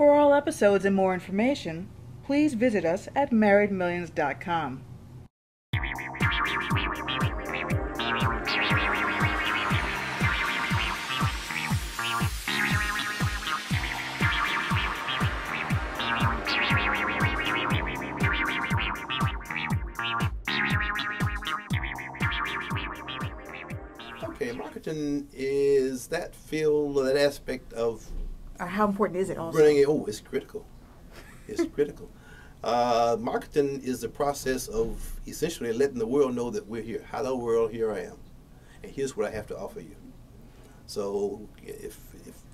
For all episodes and more information, please visit us at marriedmillions.com. Okay, marketing is that field or that aspect of How important is it also? bringing it. Oh, it's critical. It's critical. Marketing is the process of essentially letting the world know that we're here. Hello, world, here I am, and here's what I have to offer you. So, if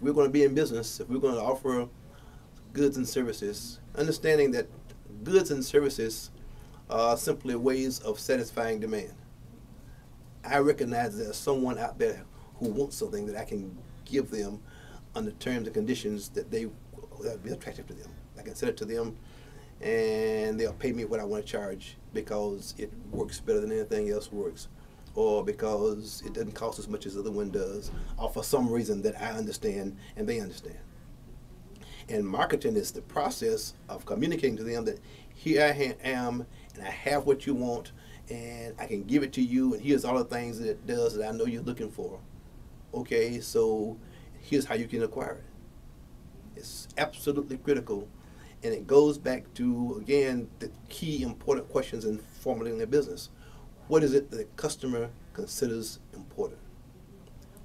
we're going to be in business, if we're going to offer goods and services, understanding that goods and services are simply ways of satisfying demand. I recognize there's someone out there who wants something that I can give them under terms and conditions that will be attractive to them. I can sell it to them, and they'll pay me what I want to charge because it works better than anything else works, or because it doesn't cost as much as the other one does, or for some reason that I understand and they understand. And marketing is the process of communicating to them that here I am, and I have what you want, and I can give it to you, and here's all the things that it does that I know you're looking for. Okay, so here's how you can acquire it. It's absolutely critical, and it goes back to, again, the key important questions in formulating a business. What is it that the customer considers important?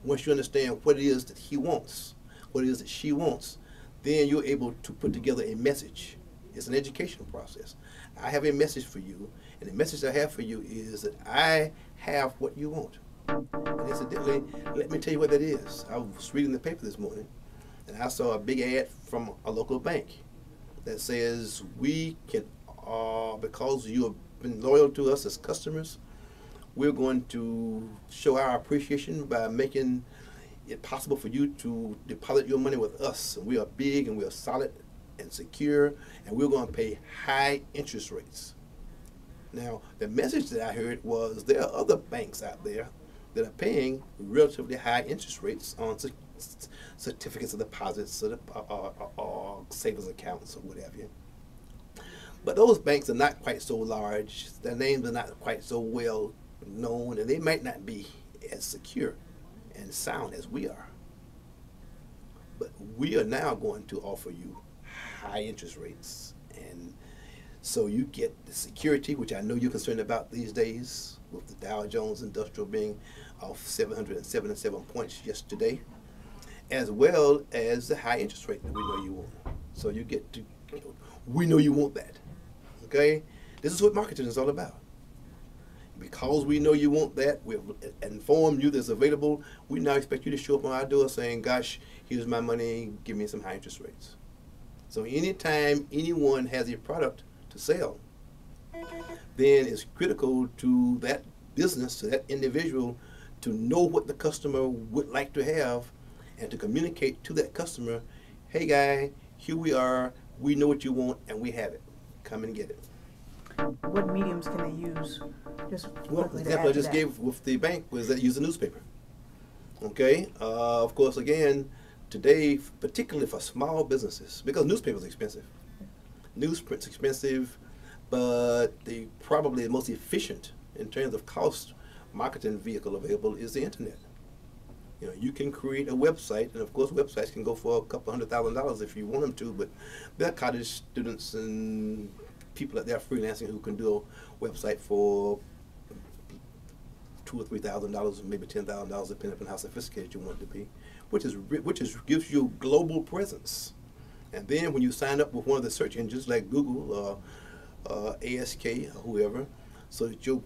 Once you understand what it is that he wants, what it is that she wants, then you're able to put together a message. It's an education process. I have a message for you, and the message I have for you is that I have what you want. And incidentally, let me tell you what that is. I was reading the paper this morning, and I saw a big ad from a local bank that says we can, because you have been loyal to us as customers, we're going to show our appreciation by making it possible for you to deposit your money with us. And we are big, and we are solid and secure, and we're going to pay high interest rates. Now, the message that I heard was there are other banks out there that are paying relatively high interest rates on certificates of deposits or savings accounts or what have you. But those banks are not quite so large, their names are not quite so well known, and they might not be as secure and sound as we are. But we are now going to offer you high interest rates, and so you get the security, which I know you're concerned about these days, with the Dow Jones Industrial being off 777 points yesterday, as well as the high interest rate that we know you want. So you get to, we know you want that. Okay? This is what marketing is all about. Because we know you want that, we've informed you that's available, we now expect you to show up on our door saying, gosh, here's my money, give me some high interest rates. So anytime anyone has a product to sell, then it's critical to that business, to that individual, to know what the customer would like to have and to communicate to that customer, hey guy, here we are, we know what you want and we have it. Come and get it. What mediums can they use? Well, the example I just gave with the bank was that use a newspaper. Okay, of course, again, today, particularly for small businesses, because newspapers are expensive. Newsprint's expensive, but probably the most efficient in terms of cost marketing vehicle available is the internet. You know, you can create a website, and of course websites can go for a couple $100,000 if you want them to, but there are college students and people out there freelancing who can do a website for $2,000 or $3,000, maybe $10,000, depending on how sophisticated you want it to be, which gives you a global presence. And then when you sign up with one of the search engines like Google or ASK or whoever, so that your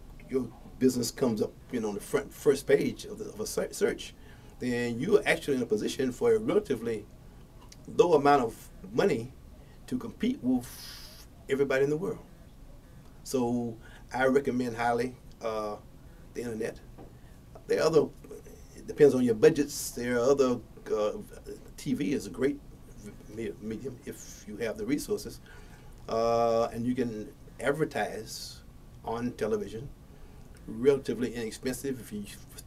business comes up, you know, on the first page of a search, then you are actually in a position for a relatively low amount of money to compete with everybody in the world. So I recommend highly the internet. There are other, it depends on your budgets. There are other, TV is a great medium if you have the resources, and you can advertise on television, relatively inexpensive if you're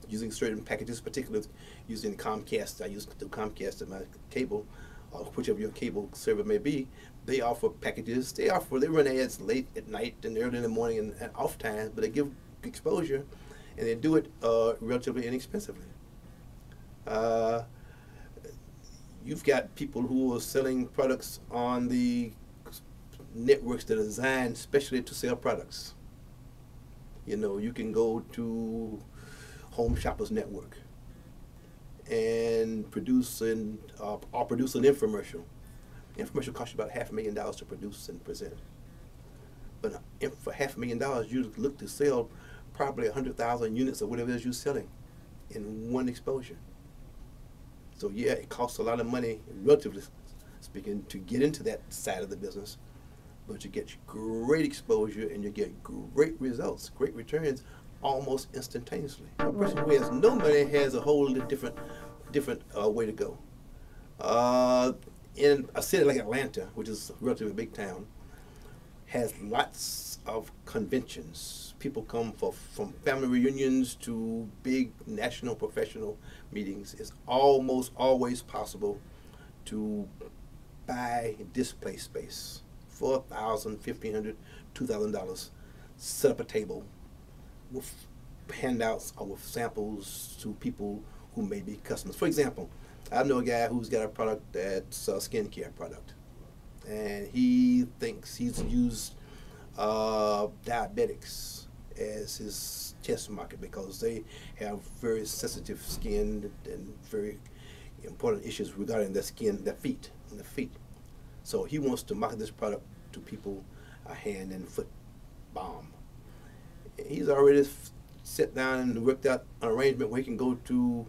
using certain packages, particularly using Comcast. I use Comcast at my cable, or whichever your cable server may be, they offer packages. They run ads late at night and early in the morning and off times, but they give exposure, and they do it relatively inexpensively. You've got people who are selling products on the networks that are designed specially to sell products. You know, you can go to Home Shoppers Network and produce an infomercial. Infomercial costs you about $500,000 to produce and present. But for $500,000, you look to sell probably 100,000 units of whatever it is you're selling in one exposure. So yeah, it costs a lot of money, relatively speaking, to get into that side of the business. But you get great exposure and you get great results, great returns, almost instantaneously. A person who has no money has a whole different way to go. In a city like Atlanta, which is a relatively big town, has lots of conventions. People come from family reunions to big national professional meetings. It's almost always possible to buy display space. $4,000, $1,500, $2,000. Set up a table with handouts or with samples to people who may be customers. For example, I know a guy who's got a product that's a skincare product, and he thinks he's used diabetics as his test market because they have very sensitive skin and very important issues regarding their skin, their feet. So he wants to market this product to people, a hand and foot balm. He's already sat down and worked out an arrangement where he can go to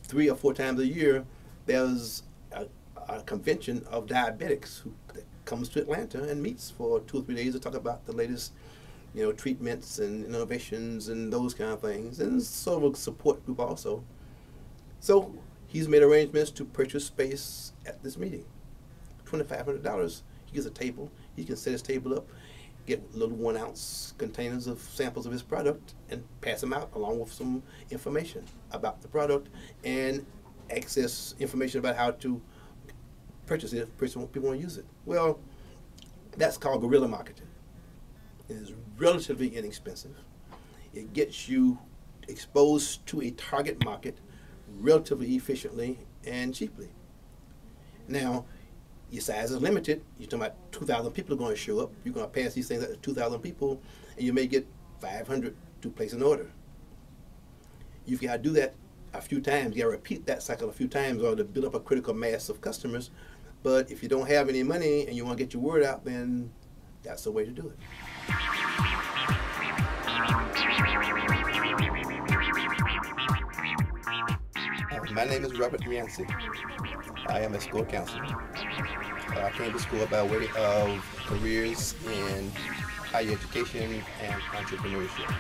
3 or 4 times a year. There's a convention of diabetics that comes to Atlanta and meets for 2 or 3 days to talk about the latest, treatments and innovations and those kind of things, and sort of a support group also. So he's made arrangements to purchase space at this meeting. $2,500. He gets a table. He can set his table up, get little 1-ounce containers of samples of his product, and pass them out along with some information about the product and access information about how to purchase it if people want to use it. Well, that's called guerrilla marketing. It is relatively inexpensive. It gets you exposed to a target market relatively efficiently and cheaply. Now, your size is limited. You're talking about 2,000 people are going to show up. You're going to pass these things out to 2,000 people, and you may get 500 to place an order. You've got to do that a few times. You got to repeat that cycle a few times in order to build up a critical mass of customers. But if you don't have any money and you want to get your word out, then that's the way to do it. My name is Robert Yancy. I am a S.C.O.R.E counselor. I came to school by way of careers in higher education and entrepreneurship.